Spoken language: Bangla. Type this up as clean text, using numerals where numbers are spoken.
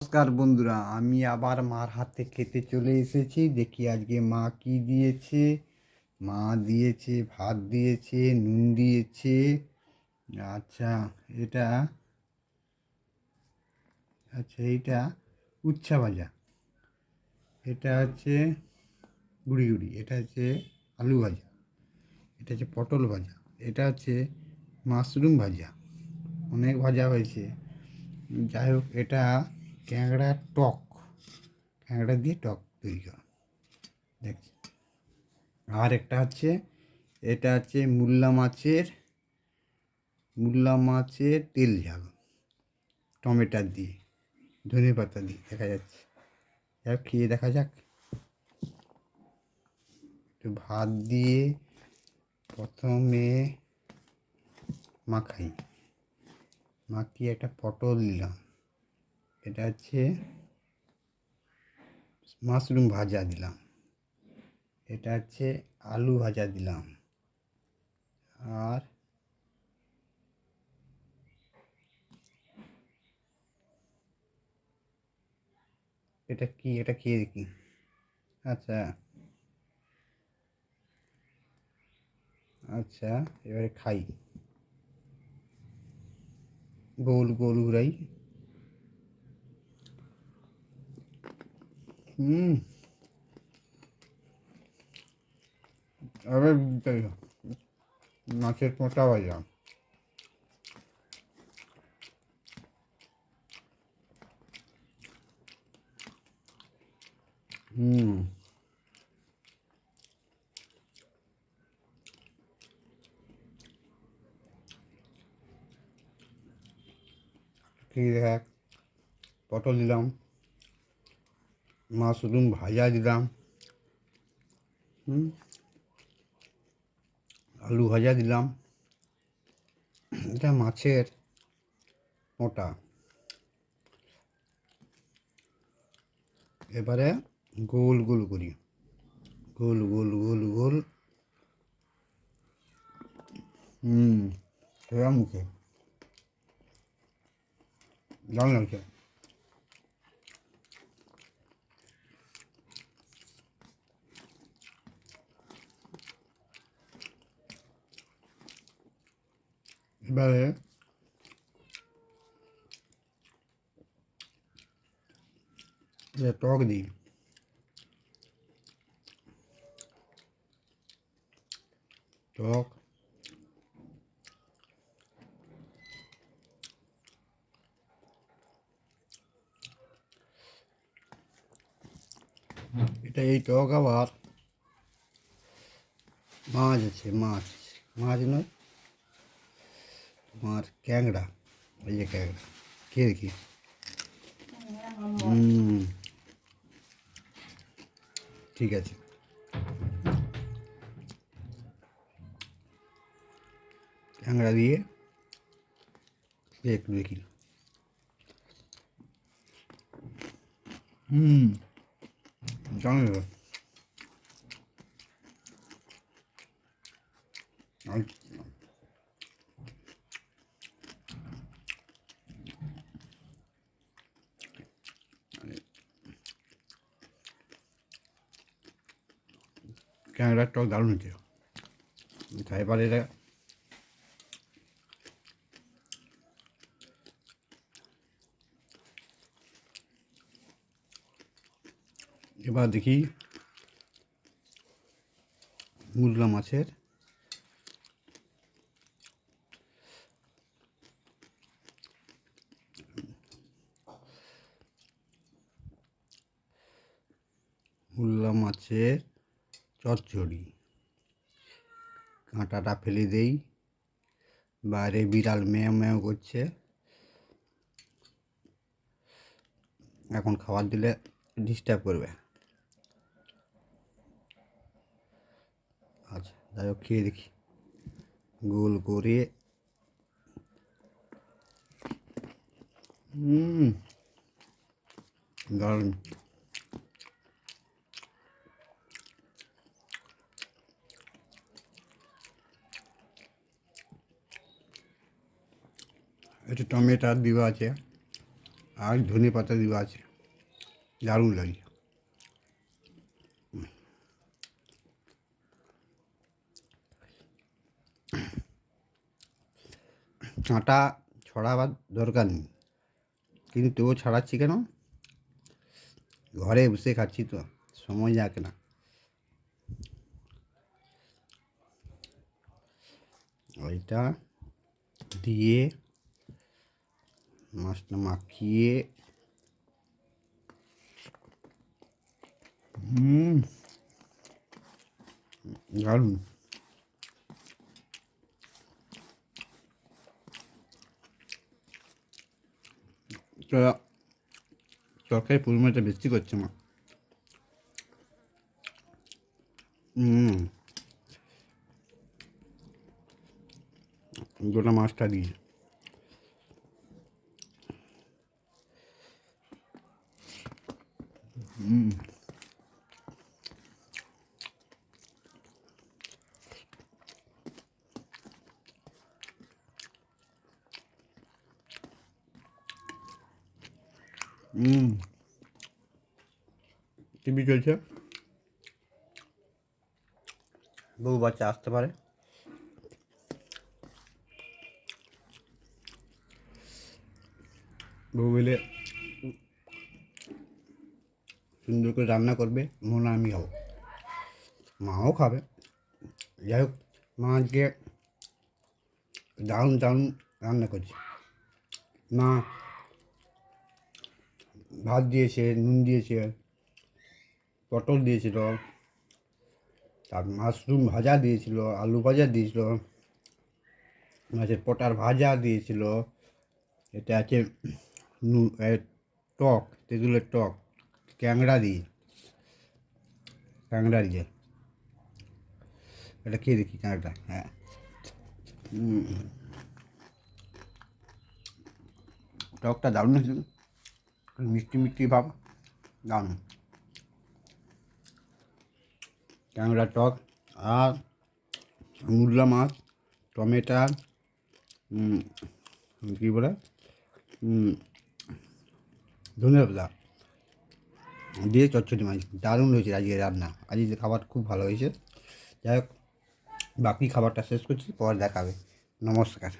নমস্কার বন্ধুরা, আমি আবার মার হাতে খেতে চলে এসেছি। দেখি আজকে মা কি দিয়েছে। মা দিয়েছে ভাত দিয়েছে, নুন দিয়েছে। আচ্ছা, এটা এইটা উচ্ছা ভাজা। এটা হচ্ছে গুড়ি গুড়ি। এটা হচ্ছে আলু ভাজা। এটা হচ্ছে পটল ভাজা। এটা হচ্ছে মাশরুম ভাজা। অনেক ভাজা হয়েছে। যাই হোক, এটা ট্যাংরা টক। ট্যাংরা দিয়ে টক তৈরি করা দেখছি। আর একটা হচ্ছে, এটা হচ্ছে মূল্লা মাছের তেল ঝাল, টমেটো দিয়ে, ধনে পাতা দিয়ে দেখা যাচ্ছে। যাক, খেয়ে দেখা যাক। একটু ভাত দিয়ে প্রথমে মাখিয়ে একটা পটল দিলাম। এটা হচ্ছে মাশরুম ভাজা দিলাম। এটা হচ্ছে আলু ভাজা দিলাম। আর এটা কি, এটা খেয়ে দেখি। আচ্ছা আচ্ছা, এবারে খাই। গোল গোল ঘুরাই। হুম। এবার মাছের পোঁটা ভাজা। হুম। ঠিক দেখ, পটল দিলাম, মাশরুম ভাজা দিলাম, হুম, আলু ভাজা দিলাম। এটা মাছের মোটা। এবারে গোল গোল করি, গোল গোল গোল গোল। হুম, সেরা মুখে দারুণ লাগছে। এবারে টক দিই। টক, এটা এই টক আবার মাছ আছে, মাছ, মাছ নয়, তোমার ক্যাংড়া। এই যে ক্যাংড়া, খেয়ে দেখি। হুম, ঠিক আছে। ক্যাংড়া দিয়ে একটু দেখি। হুম, জানো আর ক্যাংড়ার টক দারুণ হচ্ছে। এবারে এটা এবার দেখি মূল্লা মাছের। মূল্লা মাছের চচ্চড়ি। কাঁটাটা ফেলে দেই। বাইরে বিড়াল ম্যাও ম্যাও করছে। এখন খাবার দিলে ডিস্টার্ব করবে। আচ্ছা, যাই হোক, খেয়ে দেখি। গোল করে। দারুণ। একটু টমেটো দেওয়া আছে, আর ধনে পাতা দেওয়া আছে, দারুণ লাগে। কাঁটা ছড়াবার দরকার নেই, কিন্তু তবুও ছাড়াচ্ছি কেন, ঘরে বসে খাচ্ছি তো, সময় যাকে না। ওইটা দিয়ে মাছটা মাখিয়ে দারুণ। তরকারি পরিমাণটা বেশি করছে মা। গোটা মাছটা দিয়ে টিভি চলছে, বউ বাচ্চা আসতে পারে। বউ মিলে সুন্দর করে রান্না করবে, মনে হয় আমি খাবো, মাও খাবে। যাই হোক, মা আজকে দারুণ দারুণ রান্না করছে। মা ভাত দিয়েছে, নুন দিয়েছে, পটল দিয়েছিল, তার মাশরুম ভাজা দিয়েছিল, আলু ভাজা দিয়েছিল, মাছের পটার ভাজা দিয়েছিল। এটা আছে টক, তেঁতুলের টক, ক্যাংড়া দিয়ে এটা খেয়ে দেখি ক্যাংড়াটা। হ্যাঁ, টকটা দারুণ হয়েছিল, মিষ্টি মিষ্টি ভাব, দারুণ। ক্যাংড়া টক আর মূলা মাছ, টমেটো, কী বলে, ধনে পাতা দিয়ে চচ্চড়ি মাছ, দারুণ হয়েছে আজকে রান্না। আজকে খাবার খুব ভালো হয়েছে। যাই হোক, বাকি খাবারটা শেষ করছি, পরে দেখাবে। নমস্কার।